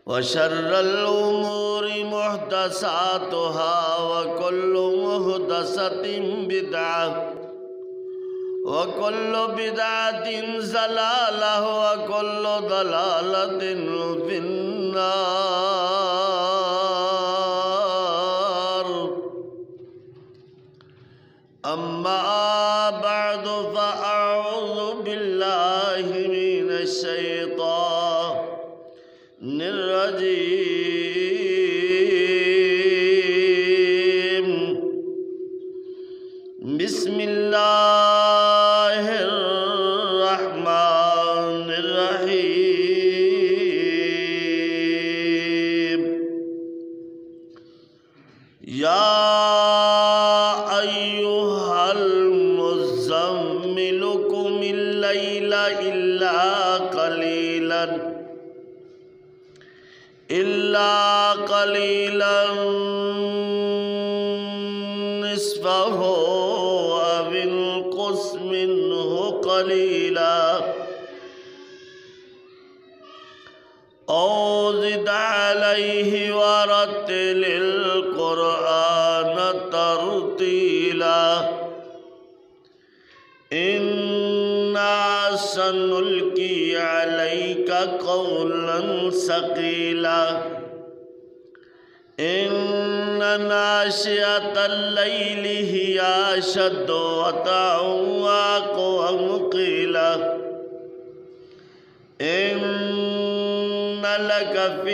وشر الأمور محدثاتها وكل محدثة بدعة وكل بدعة ضلالة وكل ضلالة في النار. أما بعد فأعوذ بالله من الشيطان الرجيم. بسم الله الرحمن الرحيم. يا أيها المزمل قم الليل إلا قليلا نصفه أو انقص منه قليلا أو زد عليه ورتل القرآن ترتيلا. إنا سنلقي عليك قولا ثقيلا. إن ناشئة الليل هي أشد وطئا وأقوم قيلا. إن لك في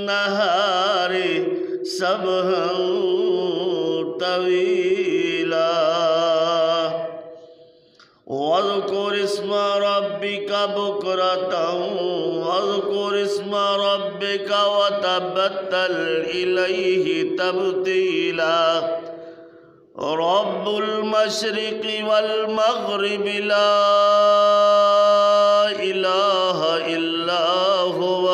النهار سبحا طويلا. واذكر اسم ربك بكرة واذكر اسم ربك وتبتل إليه تبتيلا. رب المشرق والمغرب لا إله إلا هو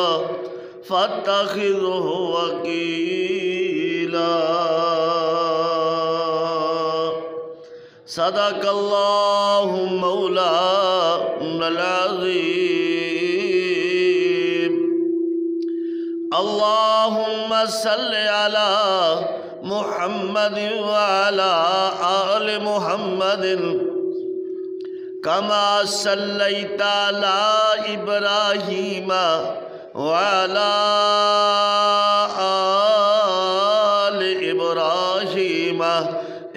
فاتخذه وكيلا. صدق الله مولانا العظيم. اللهم صل على محمد وعلى آل محمد كما صليت على إبراهيم وعلى آل إبراهيم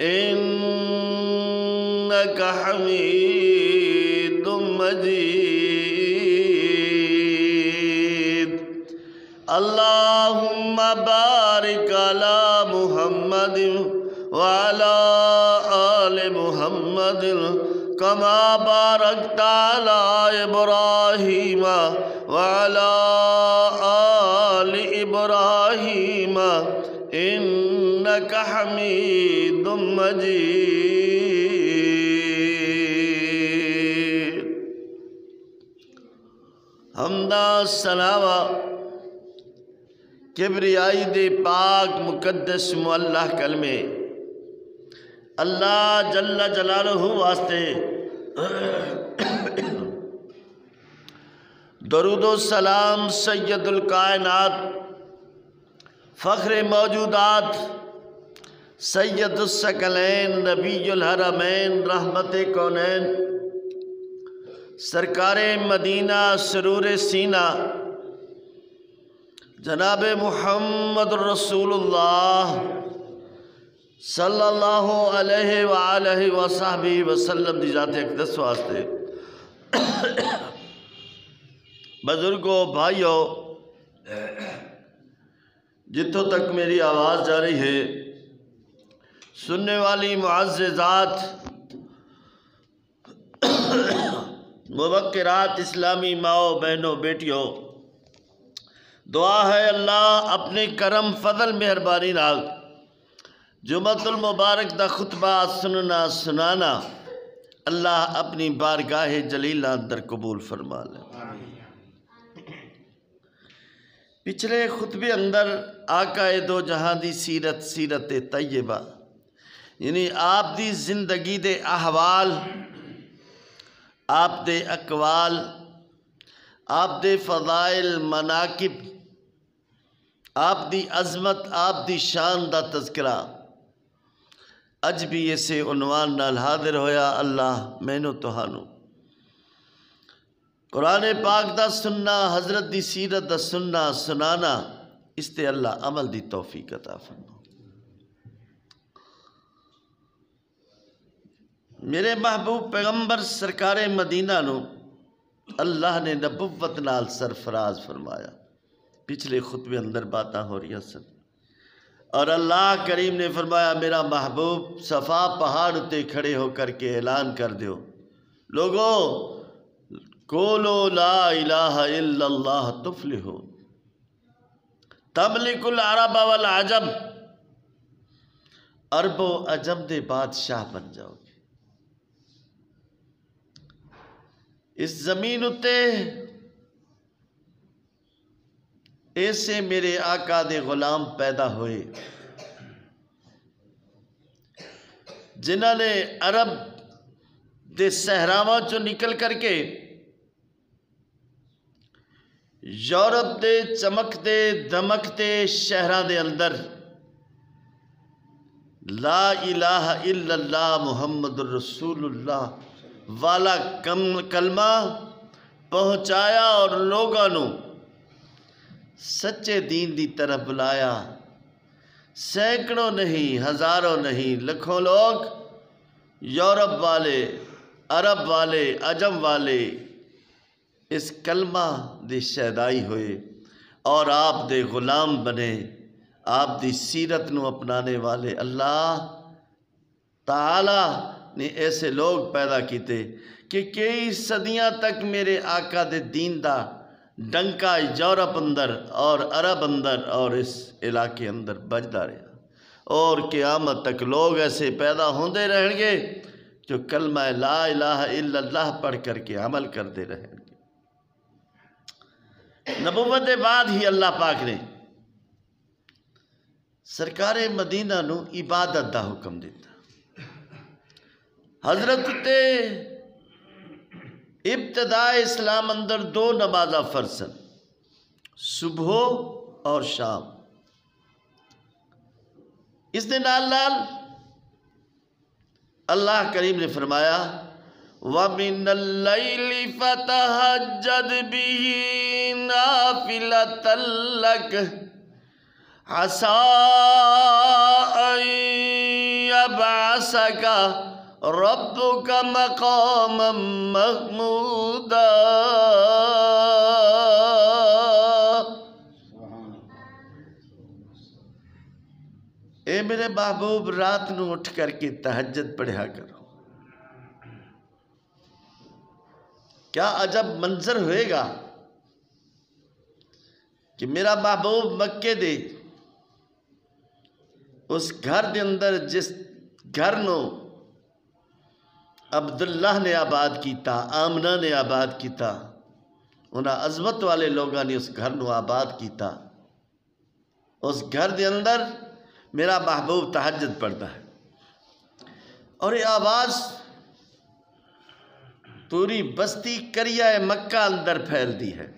إنك حميد مجيد. اللهم بارك على محمد وعلى آل محمد كما باركت على إبراهيم وعلى آل إبراهيم إنك حميد مجيد. حمدا سلاوہ کبریائی دے پاک مقدس معلّہ کلمے اللہ جل جلالہ واسطے درود و سلام سید الکائنات فخر موجودات سید الثقلین نبی الحرمین رحمت کونین سرکار مدینہ سرور سینہ جناب محمد رسول اللہ صلی اللہ علیہ وآلہ وصحبہ وسلم دی ذات اقدس واسطے بزرگوں بھائیوں جتوں تک میری آواز جا رہی ہے سننے والی معززات موقرات اسلامی ماؤں بہنوں بیٹیوں دعا ہے اللہ اپنے کرم فضل مہربانی نال جمعۃ المبارک دا خطبہ سننا سنانا اللہ اپنی بارگاہ جلیلہ اندر قبول فرما لے. پچھلے خطبے اندر آقا دو جہاں دی سیرت طیبہ یعنی آپ دی زندگی دے احوال آپ دے اقوال، آپ دے فضائل مناقب، آپ دی عظمت، آپ دی شان دا تذکرہ اج بھی اسے عنوان نال حاضر ہویا۔ اللہ مینو تہانو قرآن پاک دا سننا، حضرت دی سیرت دا سننا سنانا، اس تے اللہ عمل دی توفیق عطا فرما۔ میرے محبوب پیغمبر سرکار مدینہ نو اللہ نے نبوت نال سرفراز فرمایا۔ پچھلے خطبے اندر باتاں ہو رہی سن، اور اللہ کریم نے فرمایا میرا محبوب صفا پہاڑ اتے کھڑے ہو کر کے اعلان کر دیو، لوگو قولو لا الہ الا اللہ تفلحو تملک العرب والعجم، عرب و عجم دے بادشاہ بن جاؤ گے۔ اس زمین اتے ایسے میرے آقا دے غلام پیدا ہوئے جنہاں نے عرب دے صحراواں چوں نکل کر کے یورپ دے چمکتے دمکتے شہراں دے اندر لا الہ الا اللہ محمد الرسول اللہ والا کلمہ پہنچایا اور لوگاں نو سچے دین دی طرف بلایا۔ سینکڑوں نہیں، ہزاروں نہیں، لکھوں لوگ یورپ والے، عرب والے، عجم والے اس کلمہ دی شہدائی ہوئے اور آپ دے غلام بنے، آپ دی سیرت نو اپنانے والے۔ اللہ تعالی نے ایسے لوگ پیدا کیتے کہ کئی صدیاں تک میرے آقا دے دین دا ڈنکا یورپ اندر اور عرب اندر اور اس علاقے اندر بجدا رہا، اور قیامت تک لوگ ایسے پیدا ہوندے رہیں گے جو کلمہ لا الہ الا اللہ پڑھ کر کے عمل کرتے رہیں گے۔ نبوت بعد ہی اللہ پاک نے سرکار مدینہ نو عبادت دا حکم دیتا۔ حضرت تے ابتداء اسلام اندر دو نمازاں فرض سن، صبح اور شام۔ اس دے نال نال اللہ کریم نے فرمایا وَمِنَ اللَّيْلِ فَتَهَجَّدْ بِهِ نَافِلَةً لَكَ عَسَىٰ أَن يَبْعَثَكَ رَبُّكَ مَقَامًا مَحْمُودًا۔ اے میرے محبوب، رات نو اٹھ کر کے تہجد پڑھا کرو۔ کیا عجب منظر ہوئے گا کہ میرا محبوب مکے دے اس گھر دے اندر، جس گھر نو عبداللہ نے آباد کیتا، آمنہ نے آباد کیتا، انہاں عظمت والے لوگاں نے اس گھر نو آباد کیتا، اس گھر دے اندر میرا محبوب تہجد پڑھتا ہے، اور یہ آواز پوری بستی قریہ مکہ اندر پھیل دی ہے۔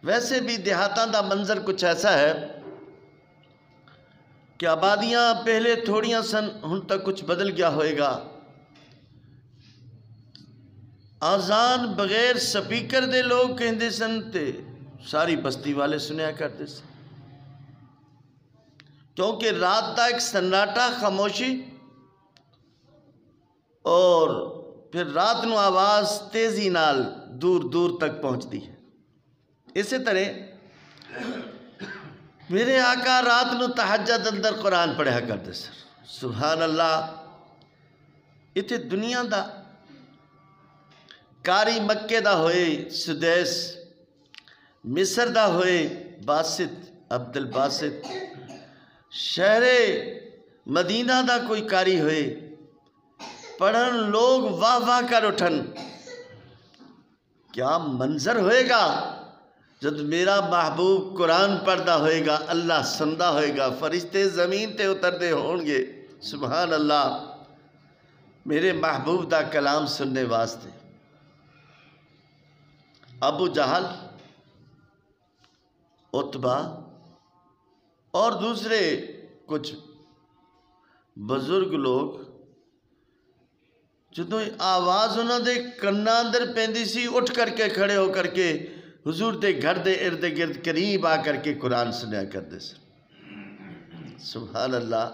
ویسے بھی دیہاتاں دا منظر کچھ ایسا ہے کہ آبادیاں پہلے تھوڑیاں سن، ہن تک کچھ بدل گیا ہوئے گا۔ آزان بغیر سپیکر دے لوگ کہندے سن تے ساری بستی والے سنیا کرتے سن، کیونکہ رات دا ایک سناٹا، خاموشی، اور پھر رات نو آواز تیزی نال دور دور تک پہنچتی ہے۔ اسی طرح میرے آقا رات نو تہجد اندر قرآن پڑھا کرتے سن۔ سبحان اللہ، اتھے دنیا دا کاری مکے دا ہوئے سدیس، مصر دا ہوئے باسط، عبد الباسط، شہر مدینہ دا کوئی کاری ہوئے، پڑھن لوگ واہ واہ کر اٹھن۔ کیا منظر ہوئے گا جب میرا محبوب قرآن پڑھتا ہوئے گا، اللہ سندا ہوئے گا، فرشتے زمین تے اتردے ہون گے۔ سبحان اللہ، میرے محبوب دا کلام سننے واسطے ابو جہل، عتبہ اور دوسرے کچھ بزرگ لوگ جدوں آواز انہوں دے کنا اندر پیندی سی اٹھ کر کے کھڑے ہو کر کے حضور دے گھر دے ارد گرد قریب آ کر کے قرآن سنیا کرتے سن۔ سبحان اللہ۔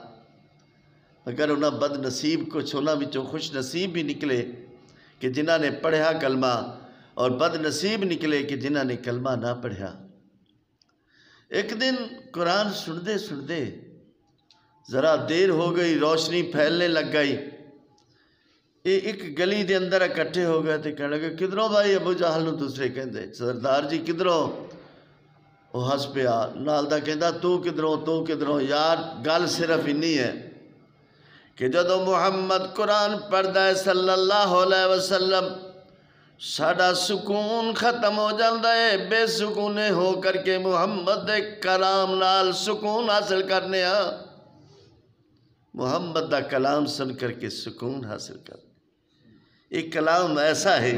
اگر انہاں بد نصیب کچھ انہاں وچوں خوش نصیب بھی نکلے کہ جنہاں نے پڑھیا کلمہ، اور بد نصیب نکلے کہ جنہاں نے کلمہ نہ پڑھیا۔ ایک دن قرآن سندے سندے ذرا دیر ہو گئی، روشنی پھیلنے لگ گئی، ایک گلی دے اندر اکٹھے ہو گئے تے کہنے لگے کدھروں بھائی؟ ابو جہل نو دوسرے کہندے سردار جی کدھروں؟ وہ ہس پیا، نال دا کہندا تو کدھروں؟ یار گل صرف انی ہے کہ جدو محمد قرآن پڑھدا ہے صلی اللہ علیہ وسلم ساڈا سکون ختم ہو جاندا ہے، بے سکونے ہو کر کے محمد دے کلام نال سکون حاصل کرنے ہاں، محمد دا کلام سن کر کے سکون حاصل کرنے۔ ایک کلام ایسا ہے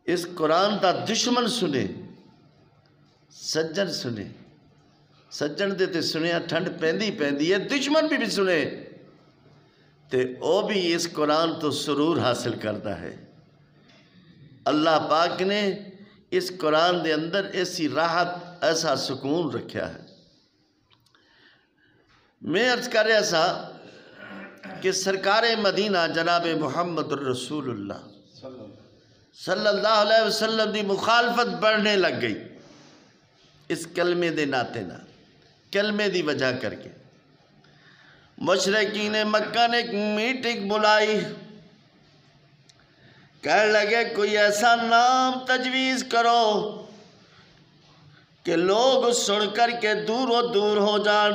اس قرآن دا دشمن سنے، سجن سنے، سجن دے تے سنیا ٹھنڈ پیندی ہے، دشمن بھی سنے تے او بھی اس قرآن تو سرور حاصل کرتا ہے۔ اللہ پاک نے اس قرآن دے اندر ایسی راحت، ایسا سکون رکھیا ہے۔ میں عرض کر رہا سا کہ سرکار مدینہ جناب محمد الرسول اللہ صلی اللہ علیہ وسلم دی مخالفت بڑھنے لگ گئی اس کلمے دے ناتے نہ، کلمے دی وجہ کر کے۔ مشرکین مکہ نے ایک میٹنگ بلائی، کہنے لگے کوئی ایسا نام تجویز کرو کہ لوگ سن کر کے دور و دور ہو جان۔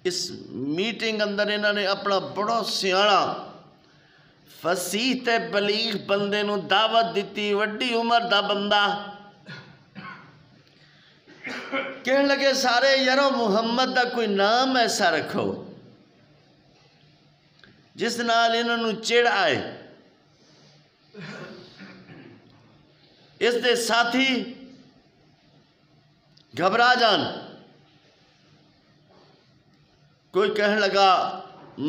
اس میٹنگ اندر انہوں نے اپنا بڑا سیاڑا فصیح تے بلیغ بندے نو دعوت دیتی، وڈی عمر دا بندہ۔ کہنے لگے سارے یارو محمد دا کوئی نام ایسا رکھو جس نال انہوں نے چڑ آئے، اس دے ساتھی گھبرا جان۔ کوئی کہنے لگا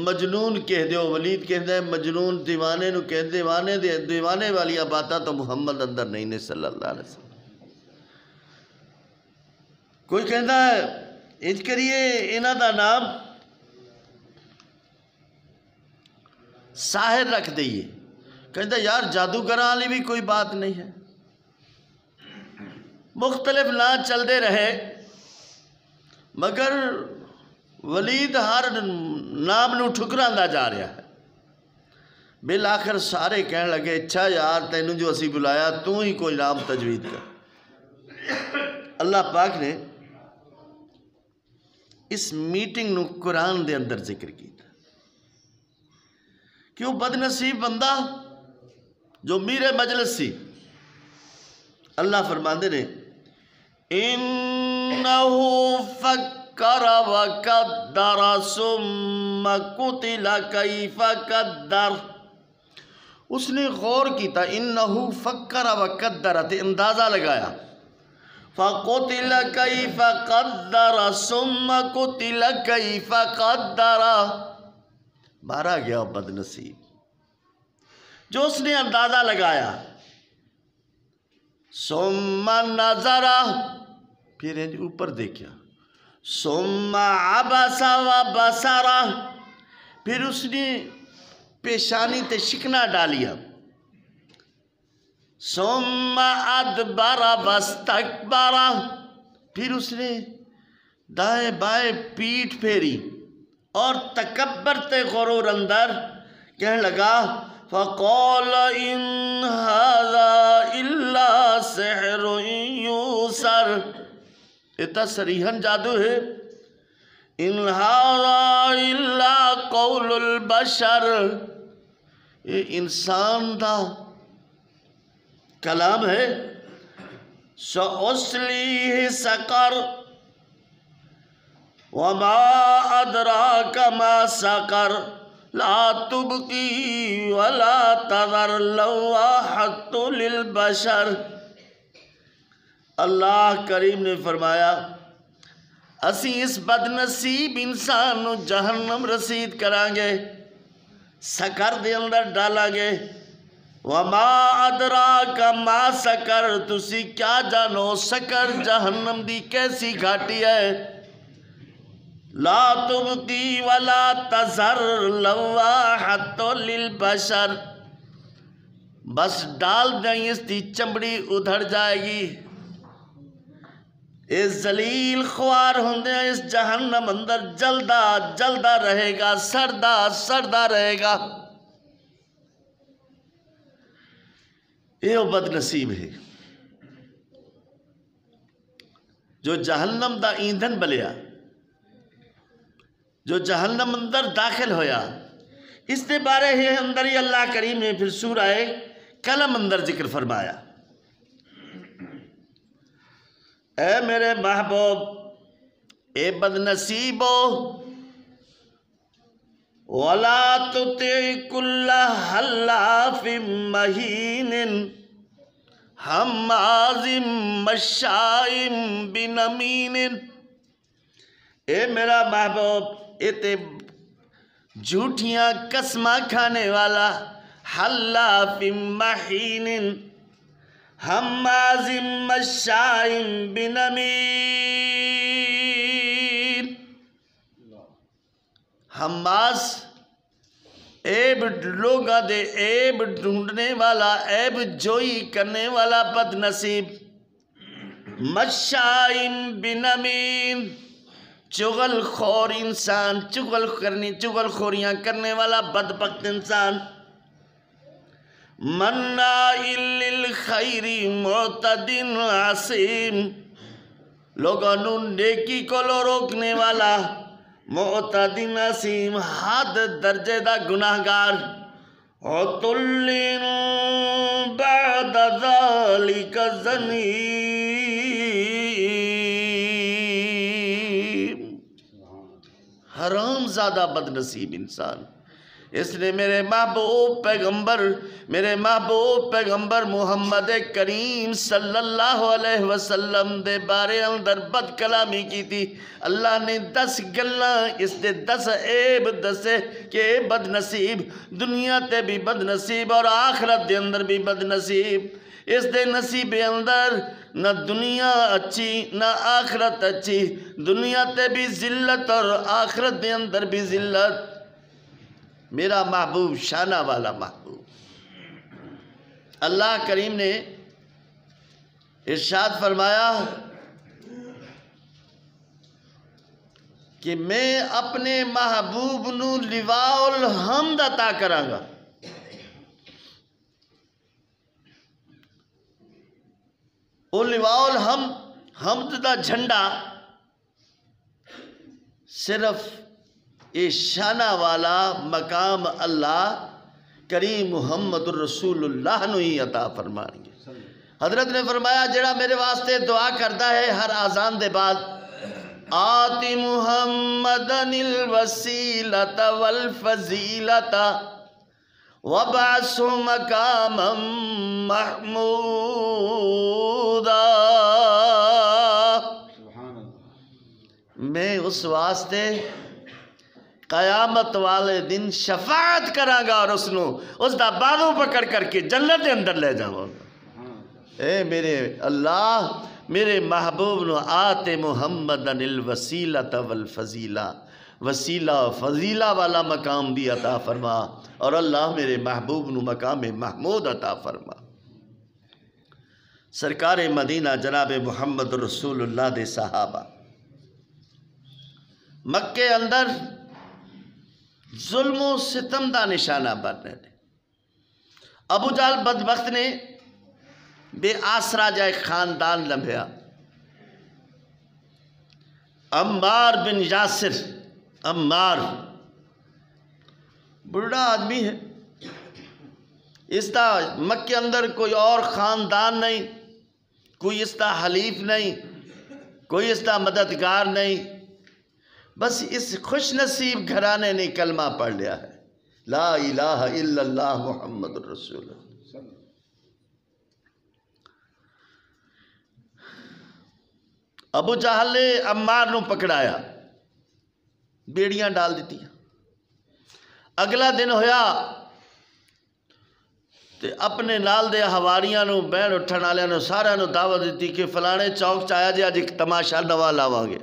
مجنون کہہ دیو، ولید کہندے مجنون دیوانے نو کہہ دیوانے والی باتاں تو محمد اندر نہیں نے صلی اللہ علیہ وسلم۔ کوئی کہندا ہے انج کریے انہاں دا نام ساحر رکھ دئیے، کہندا یار جادوگراں والی بھی کوئی بات نہیں ہے۔ مختلف نام چلتے رہے مگر ولید ہر نام نو ٹھکراندا جا رہا ہے۔ بالآخر سارے کہنے لگے اچھا یار تینوں جو اسی بلایا تو ہی کوئی نام تجوید کر۔ اللہ پاک نے اس میٹنگ نو قرآن دے اندر ذکر کیتا، کیوں بد نصیب بندہ جو میرے مجلس سی۔ اللہ فرماندے نے انہو فکر وقدر ثم قتل کیف قدر، اس نے غور کیتا، انہو فکر وقدر تے اندازہ لگایا، فقتل کیف قدر ثم قتل کیف قدر، مارا گیا بد نصیب جو اس نے اندازہ لگایا۔ ثم نظر، پھر اوپر دیکھا، ثم عبس وبصر، پھر اس نے پیشانی تے شکنا ڈالیا، ثم ادبر واستکبر، پھر اس نے دائیں بائیں پیٹھ پھیری اور تکبر تے غرور اندر کہنے لگا فقال ان هذا الا سحر یوسر، اتنا صریحاً جادو ہے، ان هذا الا قول البشر، یہ انسان دا کلام ہے۔ سأصلیہ سقر، وما ادراک ما سقر لا تبقی ولا تذر لواحۃ للبشر۔ اللہ کریم نے فرمایا اسی اس بد نصیب انسان نو جہنم رسید کران گے، سکر دے اندر ڈالا گے۔ وما ادراک ما سکر، تسی کیا جانو سکر جہنم دی کیسی گھاٹی ہے۔ لا تبقی ولا تذر لواحۃ للبشر، بس ڈال دیں اس دی چمڑی ادھڑ جائے گی۔ اس ذلیل خوار ہوندے اس جہنم اندر جلدا رہے گا، سڑدا رہے گا۔ یہ وہ بد نصیب ہے جو جہنم دا ایندھن بلیا، جو جہنم اندر داخل ہویا۔ اس دے بارے ہی اندر ہی اللہ کریم نے پھر سورہ قلم اندر ذکر فرمایا، اے میرے محبوب، اے بد نصیبو، وَلَا تُطِعْ كُلَّ حَلَّافٍ مَّهِينٍ حَمَّازٍ مَّشَّاءٍ بِنَمِيمٍ۔ اے میرا محبوب، اے تے جھوٹیاں قسماں کھانے والا، حَلَّافٍ مَّهِينٍ حماز مشاء بنمیم، حماز عیب لوگاں دے عیب ڈھونڈنے والا، عیب جوئی کرنے والا بد نصیب۔ مشاء بنمیم، چغل خور انسان، چغل خوریاں کرنے والا بدبخت انسان۔ مناع للخیر معتد عصیم، لوگوں نو نیکی کو روکنے والا، معتد عصیم حد درجے دا گناہگار۔ عتل بعد ذلک زنیم، حرام زادہ بد نصیب انسان۔ اس نے میرے محبوب پیغمبر محمد کریم صلی اللہ علیہ وسلم دے بارے اندر بد کلامی کی تھی۔ اللہ نے 10 گلاں اس دے 10 عیب دسے کہ اے بد نصیب، دنیا تے بھی بد نصیب اور آخرت دے اندر بھی بد نصیب۔ اس دے نصیب اندر نہ دنیا اچھی نہ آخرت اچھی، دنیا تے بھی ذلت اور آخرت دے اندر بھی ذلت۔ میرا محبوب شانہ والا محبوب، اللہ کریم نے ارشاد فرمایا کہ میں اپنے محبوب نو لواء الحمد عطا کراں گا۔ وہ لواء الحمد دا جھنڈا صرف یہ شانہ والا مقام اللہ کریم محمد الرسول اللہ نو ہی عطا فرمائیں گے۔ حضرت نے فرمایا جڑا میرے واسطے دعا کرتا ہے ہر آذان دے بعد، آتی محمدن الوسیلۃ والفضیلۃ وابعث مقاما محمودا، میں اس واسطے قیامت والے دن شفاعت کراں گا اور اس دا بازو پکڑ کر کے جنت دے اندر لے جاؤں گا۔ اے میرے اللہ، میرے محبوب نو آتے محمدن الوسیلۃ والفضیلہ، وسیلہ و فضیلہ والا مقام بھی عطا فرما، اور اللہ میرے محبوب نو مقام محمود عطا فرما۔ سرکار مدینہ جناب محمد رسول اللہ دے صحابہ مکے اندر ظلم و ستم دا نشانہ بن رہے۔ ابو جہل بدبخت نے بے آسرا جائے خاندان لمحیا۔ عمار بن یاسر، عمار بڑھا آدمی ہے، اس کا مکے اندر کوئی اور خاندان نہیں، کوئی اس کا حلیف نہیں، کوئی اس کا مددگار نہیں، بس اس خوش نصیب گھرانے نے کلمہ پڑھ لیا ہے، لا الہ الا اللہ محمد الرسول اللہ۔ ابو جہل نے عمار نو پکڑایا، بیڑیاں ڈال دیتی۔ اگلا دن ہویا تے اپنے نال دے حواریاں نو بین اٹھن والے نو سارے نو دعوت دیتی کہ فلانے چوک چایا جی اج ایک تماشا نواں لاواں گے۔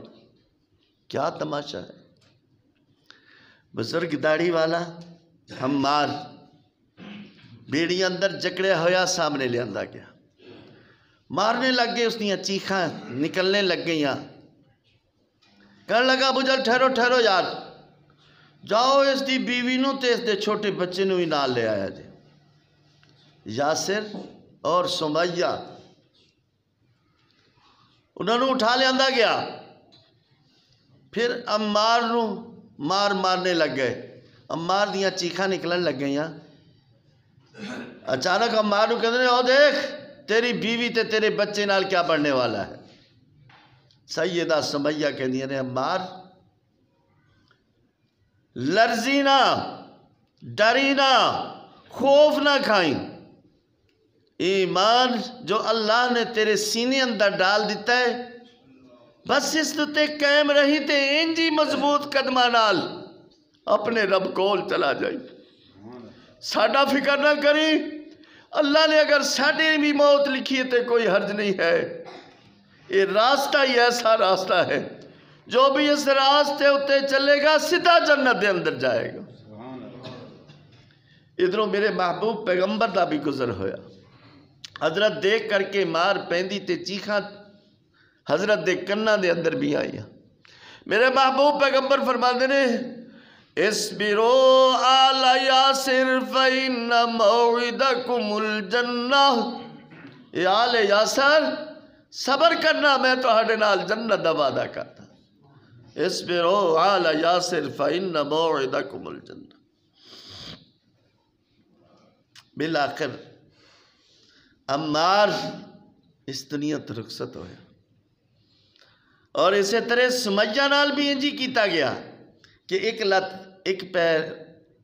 کیا تماشا ہے؟ بزرگ داڑھی والا عمار بیڑی اندر جکڑیا ہویا سامنے لے آندا گیا، مارنے لگ گئے، اس دیاں چیخاں نکلنے لگ گئیاں۔ کہنے لگا ابو جہل ٹھہرو ٹھہرو یار، جاؤ اس دی بیوی نو تے اس دے چھوٹے بچے نو ہی نال لے آیا جی، یاسر اور سمیہ انہوں نے اٹھا لے آندا گیا۔ پھر عمار نو مارنے لگ گئے، عمار دیاں چیخاں نکلن لگ گئیاں۔ اچانک عمار نو کہتے ہیں او دیکھ تیری بیوی تے تیرے بچے نال کیا بڑھنے والا ہے۔ سیدہ سمیہ کہندیاں نے عمار لرزی نہ، ڈری نہ، خوف نہ کھائیں، ایمان جو اللہ نے تیرے سینے اندر ڈال دیتا ہے بس اس تے قائم رہی تے انجی مضبوط قدمہ نال اپنے رب کول چلا جائی، ساڈا فکر نہ کری، اللہ نے اگر ساڈے بھی موت لکھی ہے تے کوئی حرج نہیں ہے، یہ راستہ ہی ایسا راستہ ہے جو بھی اس راستے ہوتے چلے گا سیدھا جنت دے اندر جائے گا۔ ادھروں میرے محبوب پیغمبر دا بھی گزر ہویا، حضرت دیکھ کر کے مار پیندی تے چیخاں حضرت دے کناں دے اندر بھی آئیاں۔ میرے محبوب پیغمبر فرماندے نے اصبروا آل یاسر فإن موعدکم الجنہ، اے آل یاسر صبر کرنا، میں تہاڈے نال جنت دا وعدہ کرتا۔ اصبروا آل یاسر فإن موعدکم الجنہ۔ بالآخر عمار اس دنیا تو رخصت ہویا، اور اسے طرح سمیہ نال بھی انجی کیتا گیا کہ ایک لت ایک پیر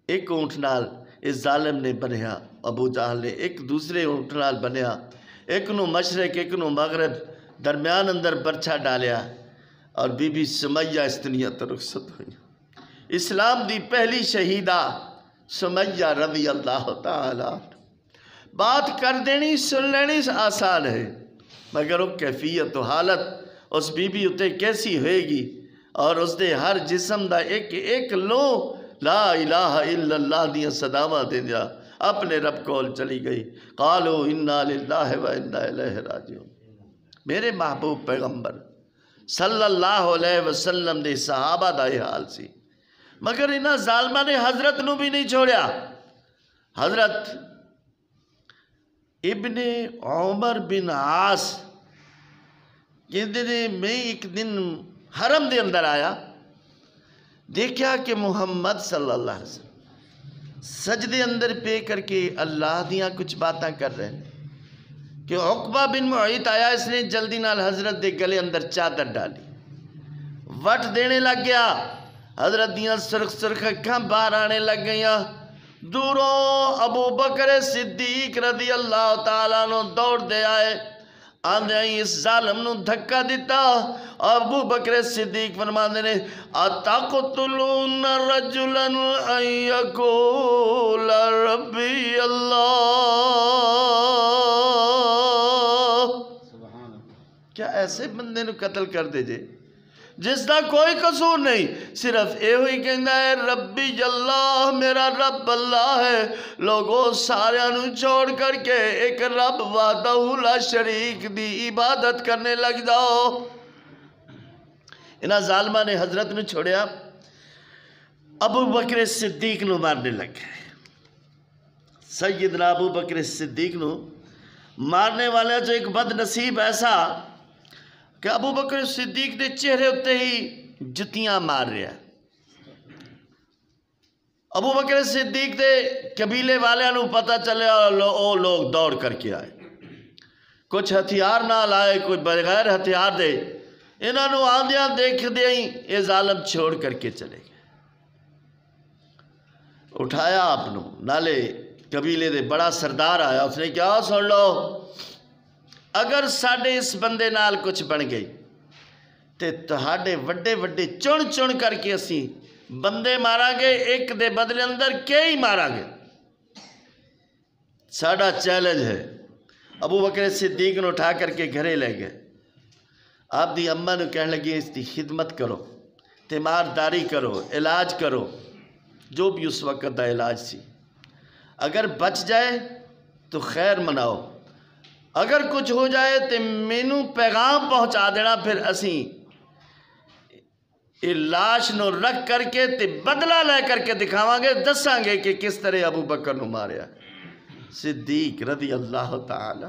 ایک اونٹ نال اس ظالم نے بنیا، ابو جہل نے ایک دوسرے اونٹ نال بنیا، ایک نو مشرق ایک نو مغرب درمیان اندر برچھا ڈالیا، اور بی بی سمیہ اس دنیا تو رخصت ہوئی۔ اسلام دی پہلی شہیدہ سمیہ رضی اللہ تعالیٰ، بات کر دینی سن لینی آسان ہے، مگر وہ کیفیت و حالت اس بی بی اتے کیسی ہوئے گی، اور اس دے ہر جسم دا ایک ایک لو لا الہ الا اللہ دیاں صداواں دے دیا اپنے رب کول چلی گئی۔ قالوا انا للہ و انا الیہ راجعون۔ میرے محبوب پیغمبر صلی اللہ علیہ وسلم دے صحابہ دا یہ حال سی، مگر انہاں ظالمہ نے حضرت نو بھی نہیں چھوڑیا۔ حضرت ابن عمر بن عاص کہتے ہیں میں ایک دن حرم دے اندر آیا، دیکھا کہ محمد صلی اللہ علیہ وسلم سجدے اندر پہ کر کے اللہ دیاں کچھ باتاں کر رہے ہیں کہ عقبہ بن معیط آیا، اس نے جلدی نال حضرت دے گلے اندر چادر ڈالی، وٹ دینے لگ گیا، حضرت دیاں سرخ سرخ اکھاں باہر آنے لگ گئیاں۔ دوروں ابو بکر صدیق رضی اللہ تعالیٰ نو دوڑ دے آئے، آندھے اس ظالم نو دھکا دیتا، ابو بکر صدیق فرماندے نے اتقتلون رجلا ان یقول ربی اللہ، کیا ایسے بندے نو قتل کر دے جے جس دا کوئی قصور نہیں، صرف اے ہوئی کہندہ ہے ربی اللہ، میرا رب اللہ ہے۔ لوگوں سارے نو چھوڑ کر کے ایک رب وحدہ لا شریک دی عبادت کرنے لگ جاؤ۔ انہاں ظالمہ نے حضرت نو چھوڑیا، ابو بکر صدیق نو مارنے لگ گئے۔ سیدنا ابو بکر صدیق نو مارنے والے جو ایک بد نصیب ایسا کہ ابو بکر صدیق دے چہرے ہوتے ہی جتیاں مار رہا ہے۔ ابو بکر صدیق دے قبیلے والے نو پتہ چلے اور او لوگ دوڑ کر کے آئے، کچھ ہتھیار نہ لائے، کوئی بغیر ہتھیار دے انہوں نے آندیاں دیکھ دیا ہی یہ ظالم چھوڑ کر کے چلے گئے. اٹھایا آپ نے نالے قبیلے دے بڑا سردار آیا. اس نے کہا سن لو اگر ساڈے اس بندے نال کچھ بن گئی تے تہاڈے وڈے وڈے چن چن کر کے اسی بندے مارا گے, ایک دے بدلے اندر کئی مارا گے. ساڈا چیلنج ہے. ابو بکر صدیق نے اٹھا کر کے گھرے لے گئے. آپ دی اماں نے کہنے لگی اس دی خدمت کرو, تیمارداری کرو, علاج کرو, جو بھی اس وقت دا علاج سی. اگر بچ جائے تو خیر مناؤ, اگر کچھ ہو جائے تو مینوں پیغام پہنچا دینا, پھر اسی لاش نو رکھ کر کے تے بدلہ لے کر کے دکھاواں گے, دساں گے کہ کس طرح ابو بکر نو ماریا. صدیق رضی اللہ تعالی,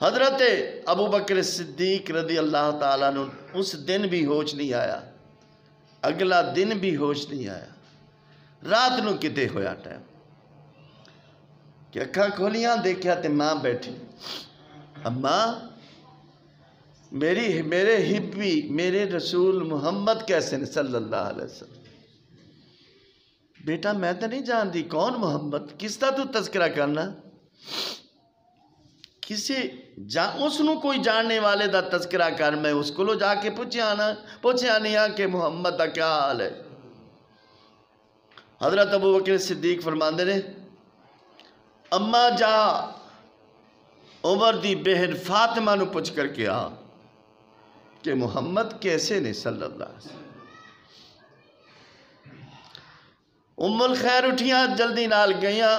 حضرت ابو بکر صدیق رضی اللہ تعالیٰ نے اس دن بھی ہوش نہیں آیا, اگلا دن بھی ہوش نہیں آیا. رات نو کتے ہویا ٹائم کہ اکھاں کھولیاں دیکھیا تے ماں بیٹھی. اماں میرے حبی میرے رسول محمد کیسے نے صلی اللہ علیہ وسلم. بیٹا میں تو نہیں جانتی کون محمد, کس طرح تو تذکرہ کرنا, اس نو کوئی جاننے والے دا تذکرہ کر, میں اس کو جا کے پوچھیا نہیں کہ محمد دا کیا حال ہے. حضرت ابو بکر صدیق فرماندے نے اماں جا عمر دی بہن فاطمہ نو پوچھ کر کے آ کہ محمد کیسے نے صلی اللہ علیہ وسلم. ام الخیر اٹھیاں جلدی نال گئیاں.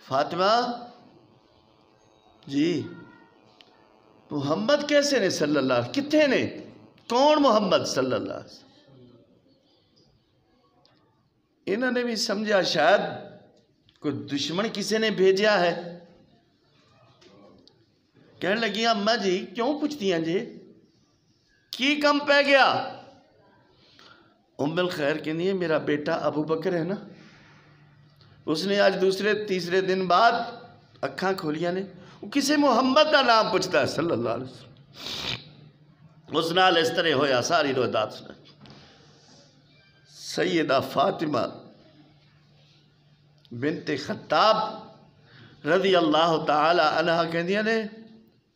فاطمہ جی محمد کیسے نے صلی اللہ علیہ وسلم, کتنے نے, کون محمد صلی اللہ علیہ وسلم. انہوں نے بھی سمجھا شاید کوئی دشمن کسی نے بھیجا ہے. کہنے لگی اماں جی کیوں پوچھتی ہیں جی, کی کم پہ گیا. ام الخیر کہنی ہے میرا بیٹا ابو بکر ہے نا, اس نے آج دوسرے تیسرے دن بعد اکھاں کھولیاں نے, وہ کسی محمد کا نام پوچھتا ہے صلی اللہ علیہ وسلم. اس نال اس طرح ہویا ساری روایات سنا. سیدہ فاطمہ بنت خطاب رضی اللہ تعالی عنہ کہندیاں نے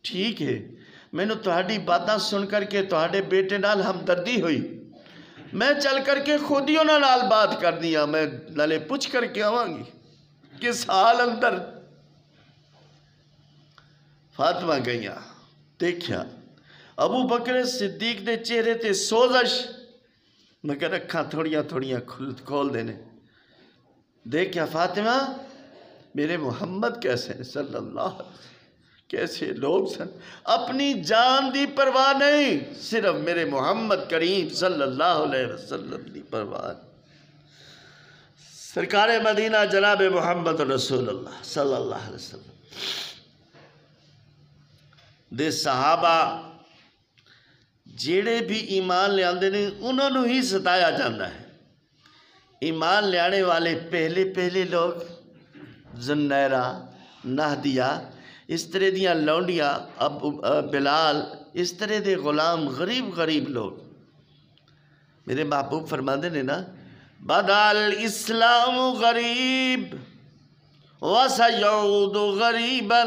ٹھیک ہے میں نے تہاڈی باتاں سن کر کے تہاڈے بیٹے نال ہمدردی ہوئی, میں چل کر کے خود ہی انہاں نال بات کر دیا, میں نالے پوچھ کر کے آواں گی کس حال اندر. فاطمہ گئیاں دیکھیا ابو بکر صدیق دے چہرے تے سوزش, مگر اکھاں تھوڑیاں تھوڑیاں کھول دینے. دیکھیا فاطمہ میرے محمد کیسے ہیں صلی اللہ علیہ وسلم, کیسے لوگ سن, اپنی جان دی پرواہ نہیں, صرف میرے محمد کریم صلی اللہ علیہ وسلم دی پرواہ. سرکار مدینہ جناب محمد رسول اللہ صلی اللہ علیہ وسلم دے صحابہ جیڑے بھی ایمان لے آندے نے انہوں نے ہی ستایا جاندہ ہے. ایمان لے آنے والے پہلے لوگ زنیرہ, نہدیہ, اس طرح دیاں لونڈیاں, بلال, اس طرح دے غلام غریب لوگ. میرے محبوب فرماندے نے نا بدا الاسلام غریب وسیعود غریبا,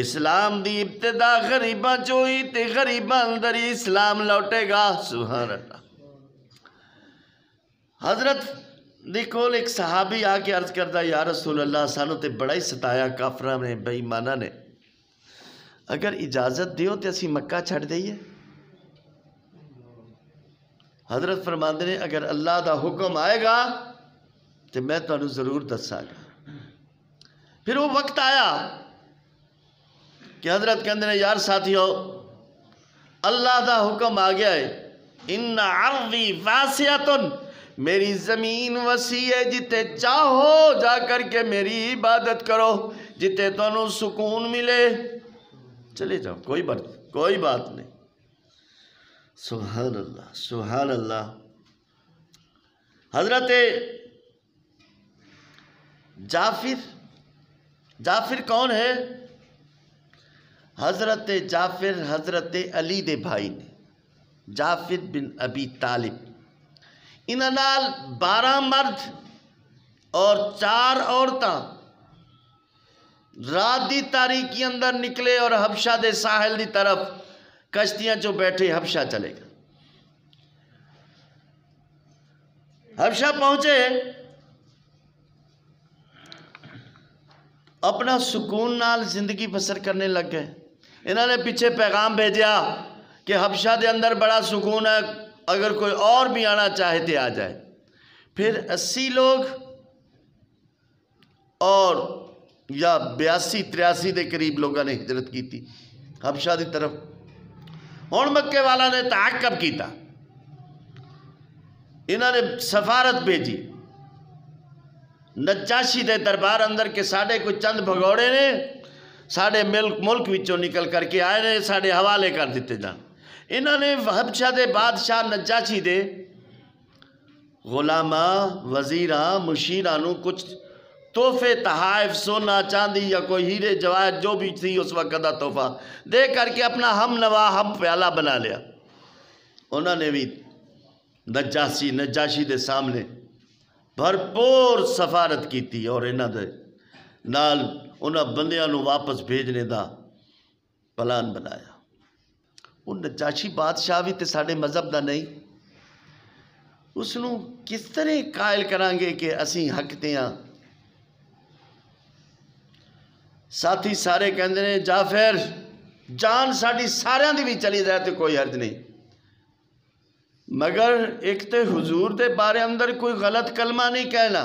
اسلام دی ابتدا غریباں چوئی تے غریباں اندر اسلام لوٹے گا. سبحان اللہ. حضرت دیکھول ایک صحابی آ کے عرض کردہ یا رسول اللہ سانو تے بڑا ہی ستایا کافرہ نے بے ایمانہ نے, اگر اجازت دیو تے اسی مکہ چھڑ دئیے. حضرت فرماندے نے اگر اللہ دا حکم آئے گا تو میں تو انہوں ضرور دسا گا. پھر وہ وقت آیا کہ حضرت کہندے نے یار ساتھیو اللہ دا حکم آ گیا ہے, ان عرضی واسعۃ, میری زمین وسیع ہے, جتے چاہو جا کر کے میری عبادت کرو, جتے تنوں سکون ملے چلے جاؤ, کوئی بات نہیں. سبحان اللہ سبحان اللہ. حضرت جعفر کون ہے؟ حضرت جعفر حضرت علی دے بھائی نے، جعفر بن ابی طالب، انہاں نال 12 مرد اور 4 عورتاں رات دی تاریکی اندر نکلے اور حبشہ دے ساحل دی طرف کشتیاں جو بیٹھے حبشہ چلے گا۔ حبشہ پہنچے، اپنا سکون نال زندگی بسر کرنے لگ گئے۔ انہوں نے پیچھے پیغام بھیجیا کہ حبشہ دے اندر بڑا سکون ہے، اگر کوئی اور بھی آنا چاہے تو آ جائے۔ پھر 80 لوگ اور یا 82-83 دے قریب لوگوں نے ہجرت کی تھی حبشہ دی طرف۔ ہن مکے والا نے تعاقب کیتا، انہوں نے سفارت بھیجی نجاشی دے دربار اندر کہ ساڑھے کوئی چند بھگوڑے نے ساڑھے ملک وچوں نکل کر کے آئے نے، ساڑھے حوالے کر دیتے جان۔ انہوں نے حبشہ دے بادشاہ نجاشی دے غلاماں، وزیراں، مشیرانوں کچھ تحفے، تحائف، سونا چاندی یا کوئی ہیرے جواہر جو بھی تھی اس وقت کا تحفہ دے کر کے اپنا ہم نوا ہم پیالہ بنا لیا۔ انہوں نے بھی نجاشی دے سامنے بھرپور سفارت کی تھی اور انہوں نے نال انہاں بندیاں نو واپس بھیجنے دا پلان بنایا۔ ان نجاشی بادشاہ بھی تے ساڑھے مذہب دا نہیں، اس نو کس طرح قائل کرانگے کہ اسی حق تے ہاں؟ ساتھی سارے کہندے نے جعفر جان ساڑھی ساریاں دی بھی چلی جائے تو کوئی حرج نہیں، مگر ایک تے حضور دے بارے اندر کوئی غلط کلمہ نہیں کہنا،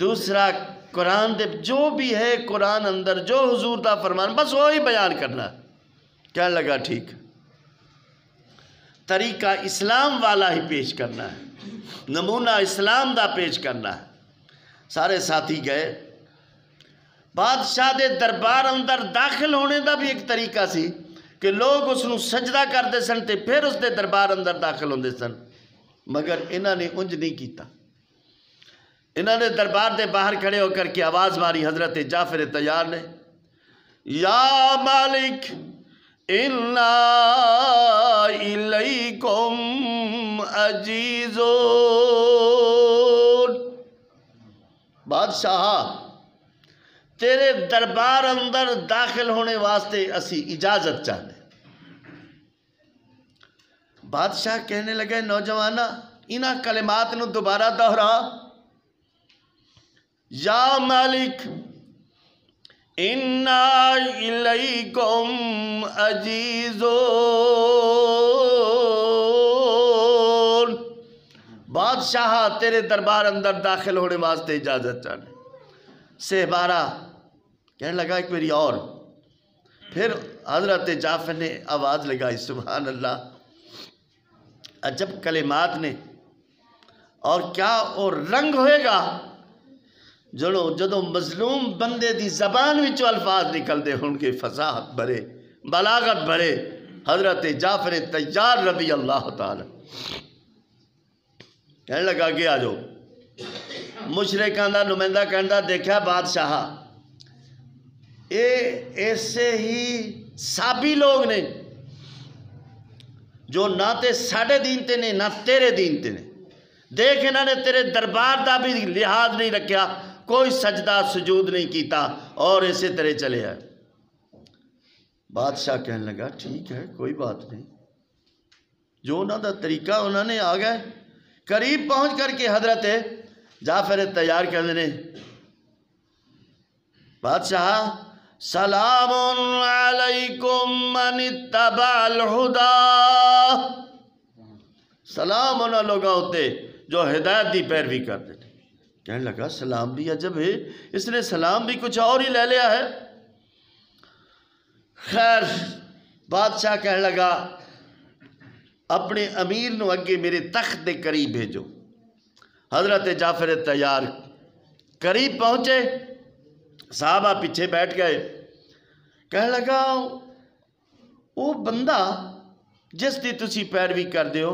دوسرا قرآن دے جو بھی ہے قرآن اندر جو حضور دا فرمان بس وہی بیان کرنا۔ کہنے لگا ٹھیک، طریقہ اسلام والا ہی پیش کرنا ہے، نمونہ اسلام دا پیش کرنا ہے۔ سارے ساتھی گئے، بادشاہ دے دربار اندر داخل ہونے دا بھی ایک طریقہ سی کہ لوگ اس نو سجدہ کرتے سن تے پھر اس دے دربار اندر داخل ہوندے سن، مگر انہوں نے انج نہیں کیتا۔ انہوں نے دربار دے باہر کھڑے ہو کر کے آواز ماری حضرت جعفر تیار نے، یا مالک اِنَّا اِلَيْكُمْ عَجِيزُونَ، بادشاہ تیرے دربار اندر داخل ہونے واسطے اسی اجازت چاہتے۔ بادشاہ کہنے لگے نوجوانہ انہاں کلمات نو دوبارہ دہرا، یا مالک اِنَّا اِلَيْكُمْ عَجِيزُونَ، بادشاہ تیرے دربار اندر داخل ہونے واسطے اجازت چاہتے۔ سہبارہ کہنے لگا ایک میری اور، پھر حضرت جعفر نے آواز لگائی سبحان اللہ، عجب کلمات نے، اور کیا اور رنگ ہوئے گا جدوں مظلوم بندے دی زبان وچوں الفاظ نکل دے ہن کے فصاحت بھرے، بلاغت بھرے۔ حضرت جعفر تیار رضی اللہ تعالی کہنے لگا کہ آ جاؤ۔ مشرکان دا نمائندہ کہندا دیکھا بادشاہ اے ایسے ہی سابی لوگ نے جو نہ تے ساڑھے دین تے نے نہ تیرے دین تے نے، دیکھ انہوں نے تیرے دربار دا بھی لحاظ نہیں رکھیا، کوئی سجدہ سجود نہیں کیتا اور اسے طرح چلے آئے۔ بادشاہ کہنے لگا ٹھیک ہے کوئی بات نہیں، جو انہوں دا طریقہ انہوں نے آ گئے۔ قریب پہنچ کر کے حضرت جعفر تیار کہنے نے بادشاہ سلام علیکم من اتبع الہدی، سلام انہوں لوگاں ہوتے جو ہدایت دی پیروی کر دیتے۔ کہنے لگا سلام بھی عجب ہے، اس نے سلام بھی کچھ اور ہی لے لیا ہے۔ خیر بادشاہ کہنے لگا اپنے امیر نو اگے میرے تخت دے قریب بھیجو۔ حضرت جعفر تیار قریب پہنچے، صحابہ پیچھے بیٹھ گئے۔ کہنے لگا وہ بندہ جس دی تسی پیروی کر دیو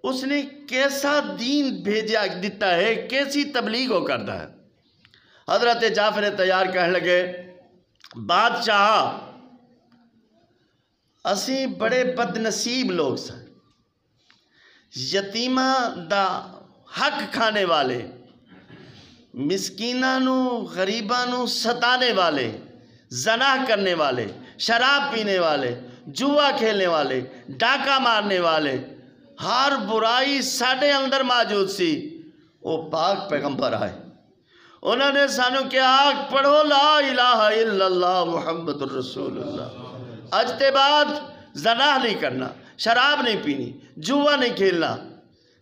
اس نے کیسا دین بھیجا دیتا ہے، کیسی تبلیغ ہو کرتا ہے۔ حضرت جعفر تیار کہنے لگے بادشاہ اسی بڑے بد نصیب لوگ سن، یتیماں دا حق کھانے والے، مسکیناں نو غریباں نو ستانے والے، زنا کرنے والے، شراب پینے والے، جوا کھیلنے والے، ڈاکہ مارنے والے، ہر برائی ساڈے اندر موجود سی۔ وہ پاک پیغمبر آئے، انہوں نے سانو کہا پڑھو لا الہ الا اللہ محمد الرسول اللہ، اج تے بعد زنا نہیں کرنا، شراب نہیں پینی، جوا نہیں کھیلنا،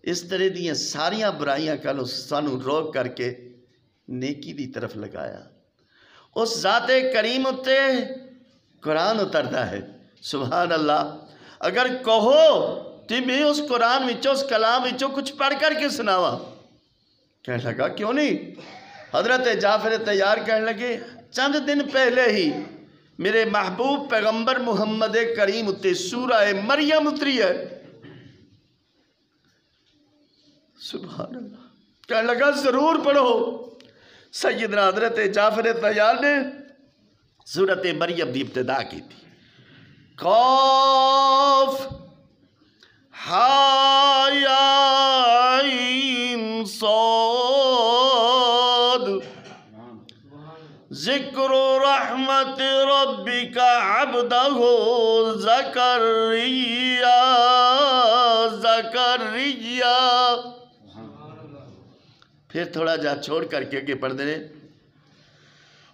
اس طرح دیاں ساریاں برائیاں کالو سانو روک کر کے نیکی دی طرف لگایا۔ اس ذات کریم اتے قرآن اترتا ہے، سبحان اللہ۔ اگر کہو تو میں اس قرآن وچوں اس کلام وچوں کچھ پڑھ کر کے سناوا، کہنے لگا کیوں نہیں؟ حضرت جعفر طیار کہنے لگے چند دن پہلے ہی میرے محبوب پیغمبر محمد کریم اتے سورہ مریم اتری ہے، سبحان اللہ۔ کہنے لگا ضرور پڑھو۔ سیدنا حضرت جعفر طیار نے سورۃ مریم دی ابتدا کی تھی، قاف ہا یا عین صاد ذکر رحمت ربک عبدہ زکریا زکریا۔ پھر تھوڑا جا چھوڑ کر کے آگے پڑھ دیں،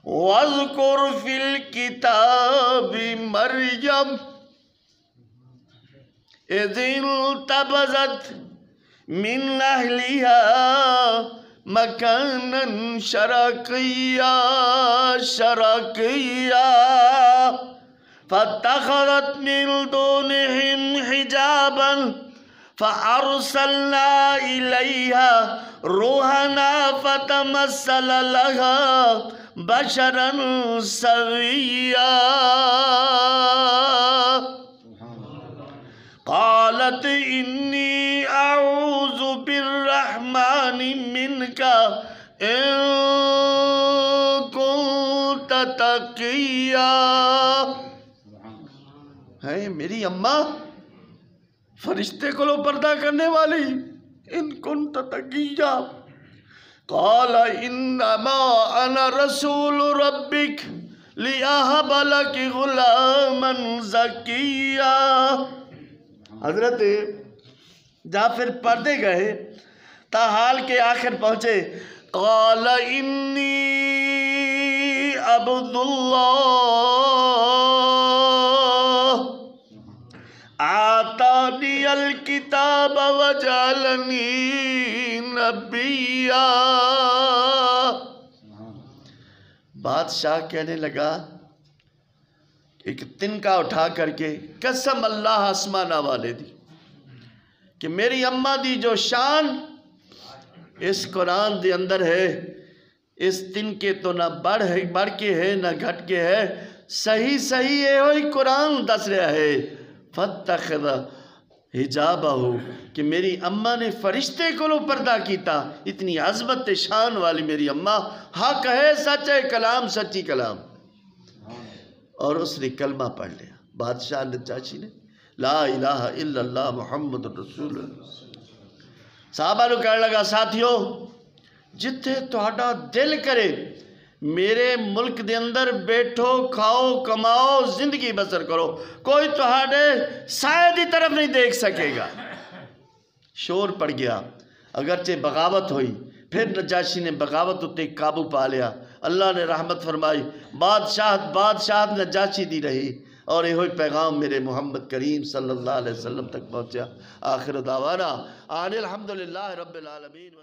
وَاذْكُرْ فِي الْكِتَابِ مَرْيَمَ إِذِ انْتَبَذَتْ مِنْ أَهْلِهَا مَكَانًا شَرْقِيًّا شَرْقِيًّا فَاتَّخَذَتْ مِنْ دُونِهِمْ حِجَابًا فَأَرْسَلْنَا إِلَيْهَا روحنا فتمثل لها بشرا سويا قالت إني أعوذ بالرحمن منك إن كنت تقيا۔ ہے میری اماں فرشتے کو پردہ کرنے والی، ان کنت تقیا، قال انما انا رسول ربک لیہب لک غلاما زکیا۔ حضرت جعفر پردے گئے تاحال کے آخر پہنچے، قال انی عبد اللہ آتانی الکتاب وجعلنی نبیا۔ بادشاہ کہنے لگا ایک تنکا اٹھا کر کے قسم اللہ آسمانہ والے دی کہ میری اماں دی جو شان اس قرآن دے اندر ہے، اس تنکے تو نہ بڑھ کے ہے نہ گھٹ کے ہے، صحیح صحیح ہے وہی قرآن دس رہا ہے۔ فَاتَّخَذَ حجابہ کہ میری اماں نے فرشتے کو پردہ کیتا، اتنی عظمت شان والی میری اماں، حق ہے، سچ ہے کلام، سچی کلام۔ اور اس نے کلمہ پڑھ لیا، بادشاہ نجاشی نے لا الہ الا اللہ محمد رسول اللہ۔ صحابہ نو کہنے لگا ساتھیو جتھے تہاڈا دل کرے میرے ملک دے اندر بیٹھو، کھاؤ، کماؤ، زندگی بسر کرو، کوئی تہاڈے سائے دی طرف نہیں دیکھ سکے گا۔ شور پڑ گیا، اگرچہ بغاوت ہوئی، پھر نجاشی نے بغاوت اتے قابو پا لیا، اللہ نے رحمت فرمائی، بادشاہت نجاشی دی رہی، اور یہ ہوئی پیغام میرے محمد کریم صلی اللہ علیہ وسلم تک پہنچا۔ آخر دعوانا ان الحمدللہ رب العالمین۔